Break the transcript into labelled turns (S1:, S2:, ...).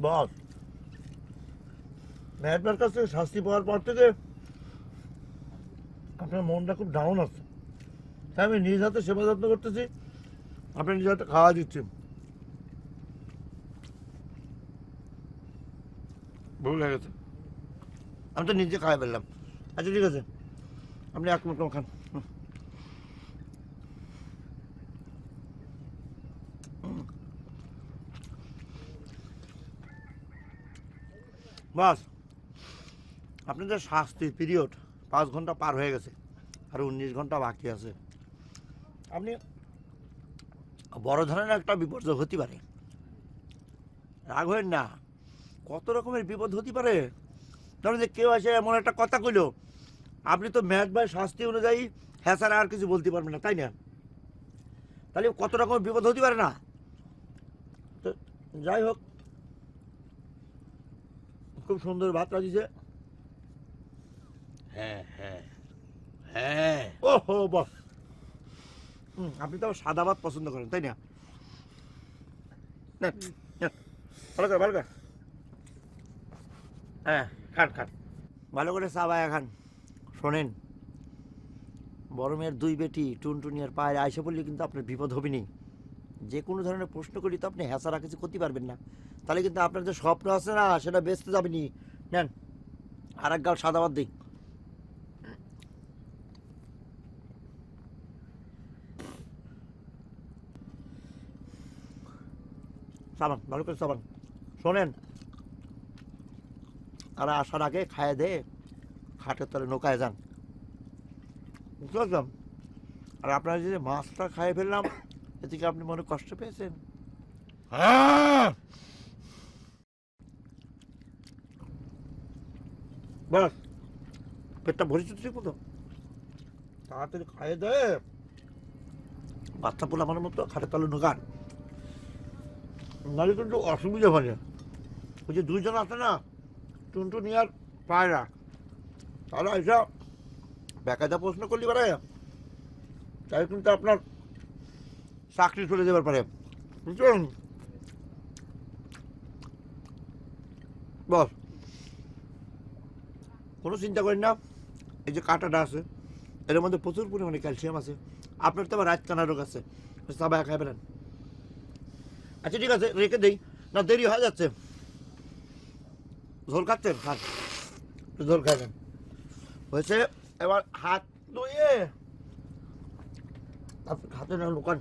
S1: বস, ম্যাডামের কাছ থেকে শাস্তি পাওয়ার পর থেকে আপনার মনটা খুব ডাউন আছে। হ্যাঁ, আমি নিজ হাতে সেবা যত্ন করতেছি, আপনি নিজ হাতে খাওয়া দিচ্ছেন। ভুল হয়ে গেছে, আমি তো নিজে খাওয়া ফেললাম। আচ্ছা ঠিক আছে, আপনি এক মুঠ খান। বাস, আপনাদের শাস্তি পিরিয়ড 5 ঘন্টা পার হয়ে গেছে, আর 19 ঘন্টা বাকি আছে। আপনি বড় ধরনের একটা বিপর্যয় হতে পারে, রাগ হবেন না। কত রকমের বিপদ হতে পারে। ধরুন যে কেউ এসে এমন একটা কথা কইল, আপনি তো ম্যাট বাই শাস্তি অনুযায়ী হ্যাঁ স্যার আর কিছু বলতে পারবেন না, তাই না? তাহলে কত রকমের বিপদ হতে পারে না। তো যাই হোক, খুব সুন্দর ভাতটা দিছে। হ্যাঁ হ্যাঁ হ্যাঁ, ওহো বস, আপনি তো সাদা ভাত পছন্দ করেন, তাই না? নেন, নেন, ভালো করে ভালো করে, হ্যাঁ খান খান, ভালো করে চা বায়া খান। শোনেন, বড় মেয়ের 2 বেটি টুনটুনি আর পায়ে আইসে পড়লে কিন্তু আপনার বিপদ হবে নি। যে কোনো ধরনের প্রশ্ন করি তো আপনি হ্যাঁ ছাড়া কিছু করতে পারবেন না। তাহলে কিন্তু আপনার যে স্বপ্ন আছে না, সেটা বেচতে যাবে নি। নেন, আর এক গাল সাদা ভাত দিই। সাবান, ভালো করে সাবান। শোনেন, আর আসার আগে খায় দে খাটের তলে নৌকায় যান, বুঝতে পারলাম। আর আপনার যে মাছটা খাইয়ে ফেললাম, এদিকে আপনি মনে কষ্ট পেয়েছেন? হ্যাঁ, বাস, পেটটা ভরেছে ঠিক মতো, তাড়াতাড়ি খাইয়ে দে। বাচ্চা পোলা আমার মতো খাটের তলে ঢোকান, নাহলে কিন্তু অসুবিধা হবে। ওই যে 2 জন আছে না, টুনটুনি আর পায়রা, তারা এসা বেকায়দা প্রশ্ন করলি পারে, তাই কিন্তু আপনার চাকরি চলে যাবার পারে, বুঝলেন? বস, কোনো চিন্তা করেন না। এই যে কাঁটাটা আছে, এর মধ্যে প্রচুর পরিমাণে ক্যালসিয়াম আছে। আপনার তো আবার রাত কানা রোগ আছে, সাবাই খাই ফেলেন। আচ্ছা ঠিক আছে, রেখে দেই না, দেরি হয়ে যাচ্ছে। ঝোল খাচ্ছেন, খান, ঝোল খাবেন হয়েছে। এবার হাত ধুয়ে আপনি খাতে না লুকান,